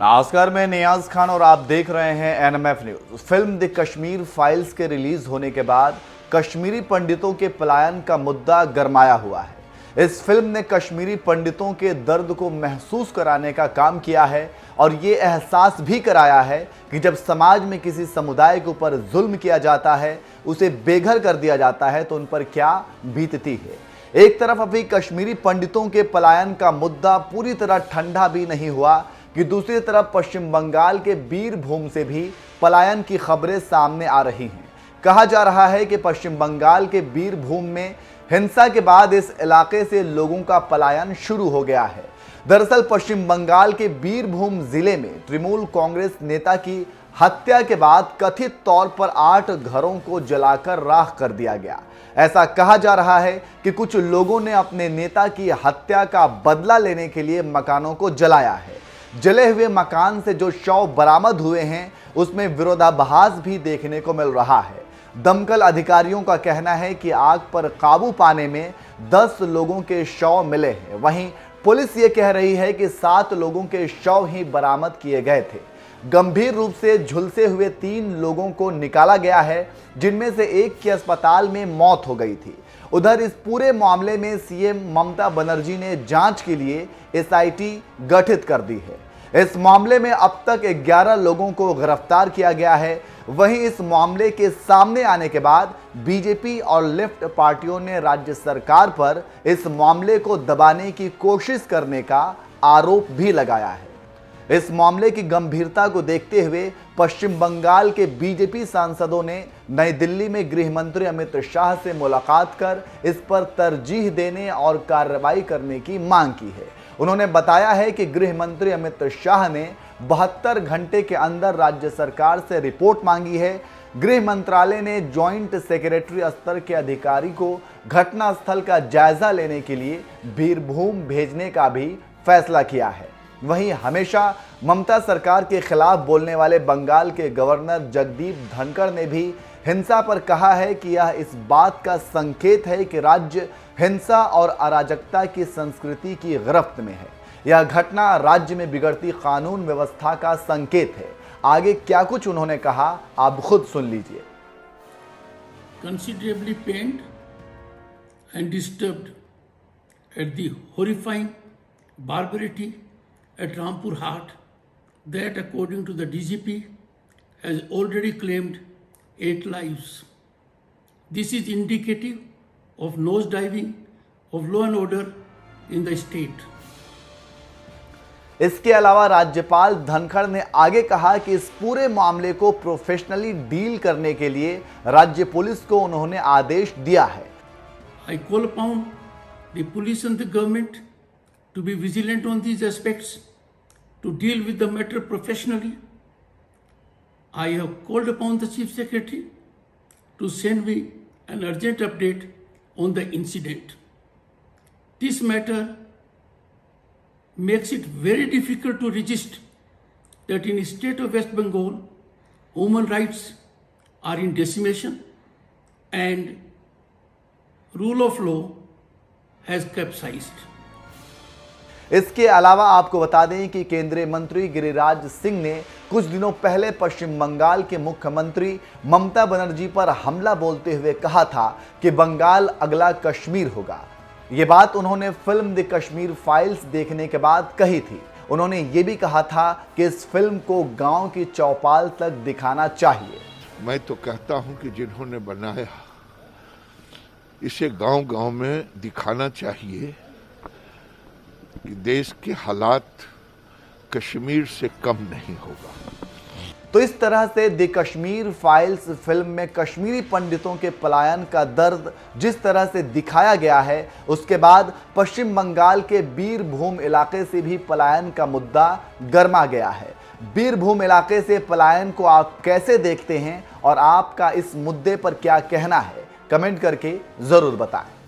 नमस्कार, मैं नियाज खान और आप देख रहे हैं NMF news. Film the Kashmir files के रिलीज होने के बाद कश्मीरी पंडितों के पलायन का मुद्दा गरमाया हुआ है। इस फिल्म ने कश्मीरी पंडितों के दर्द को महसूस कराने का काम किया है और ये एहसास भी कराया है कि जब समाज में किसी समुदाय के ऊपर जुल्म किया जाता है, उसे बेघर कर दिया जाता है तो उन पर क्या बीतती है। एक तरफ अभी कश्मीरी पंडितों के पलायन का मुद्दा पूरी तरह ठंडा भी नहीं हुआ कि दूसरी तरफ पश्चिम बंगाल के बीरभूम से भी पलायन की खबरें सामने आ रही हैं। कहा जा रहा है कि पश्चिम बंगाल के बीरभूम में हिंसा के बाद इस इलाके से लोगों का पलायन शुरू हो गया है। दरअसल पश्चिम बंगाल के बीरभूम जिले में तृणमूल कांग्रेस नेता की हत्या के बाद कथित तौर पर 8 घरों को जलाकर राख कर दिया गया। ऐसा कहा जा रहा है कि कुछ लोगों ने अपने नेता की हत्या का बदला लेने के लिए मकानों को जलाया है। जले हुए मकान से जो शव बरामद हुए हैं उसमें विरोधाभास भी देखने को मिल रहा है। दमकल अधिकारियों का कहना है कि आग पर काबू पाने में 10 लोगों के शव मिले हैं। वहीं पुलिस ये कह रही है कि 7 लोगों के शव ही बरामद किए गए थे। गंभीर रूप से झुलसे हुए 3 लोगों को निकाला गया है, जिनमें से एक की अस्पताल में मौत हो गई थी। उधर इस पूरे मामले में सीएम ममता बनर्जी ने जांच के लिए एसआईटी गठित कर दी है। इस मामले में अब तक 11 लोगों को गिरफ्तार किया गया है। वहीं इस मामले के सामने आने के बाद बीजेपी और लेफ्ट पार्टियों ने राज्य सरकार पर इस मामले को दबाने की कोशिश करने का आरोप भी लगाया है। इस मामले की गंभीरता को देखते हुए पश्चिम बंगाल के बीजेपी सांसदों ने नई दिल्ली में गृह मंत्री अमित शाह से मुलाकात कर इस पर तरजीह देने और कार्रवाई करने की मांग की है। उन्होंने बताया है कि गृह मंत्री अमित शाह ने 72 घंटे के अंदर राज्य सरकार से रिपोर्ट मांगी है। गृह मंत्रालय ने जॉइंट सेक्रेटरी स्तर के अधिकारी को घटनास्थल का जायजा लेने के लिए बीरभूम भेजने का भी फैसला किया है। वहीं हमेशा ममता सरकार के खिलाफ बोलने वाले बंगाल के गवर्नर जगदीप धनखड़ ने भी हिंसा पर कहा है कि यह इस बात का संकेत है कि राज्य हिंसा और अराजकता की संस्कृति की गिरफ्त में है। यह घटना राज्य में बिगड़ती कानून व्यवस्था का संकेत है। आगे क्या कुछ उन्होंने कहा, आप खुद सुन लीजिए। Considerably pained and disturbed at the horrifying barbarity at Rampur Haat that, according to the DGP, has already claimed 8 lives. This is indicative of nosediving of law and order in the state. इसके अलावा राज्यपाल धनखड़ ने आगे कहा कि इस पूरे मामले को प्रोफेशनली डील करने के लिए राज्य पुलिस को उन्होंने आदेश दिया है। I call upon the police and the government to be vigilant on these aspects, to deal with the matter professionally. I have called upon the Chief Secretary to send me an urgent update on the incident. This matter makes it very difficult to resist that in the state of West Bengal, human rights are in decimation and rule of law has capsized. इसके अलावा आपको बता दें कि केंद्रीय मंत्री गिरिराज सिंह ने कुछ दिनों पहले पश्चिम बंगाल के मुख्यमंत्री ममता बनर्जी पर हमला बोलते हुए कहा था कि बंगाल अगला कश्मीर होगा। ये बात उन्होंने फिल्म द कश्मीर फाइल्स देखने के बाद कही थी। उन्होंने ये भी कहा था कि इस फिल्म को गांव की चौपाल तक दिखाना चाहिए। मैं तो कहता हूं कि जिन्होंने बनाया इसे गांव-गांव में दिखाना चाहिए कि देश के हालात कश्मीर से कम नहीं होगा। तो इस तरह से द कश्मीर फाइल्स फिल्म में कश्मीरी पंडितों के पलायन का दर्द जिस तरह से दिखाया गया है, उसके बाद पश्चिम बंगाल के बीरभूम इलाके से भी पलायन का मुद्दा गरमा गया है। बीरभूम इलाके से पलायन को आप कैसे देखते हैं और आपका इस मुद्दे पर क्या कहना है, कमेंट करके जरूर बताएं।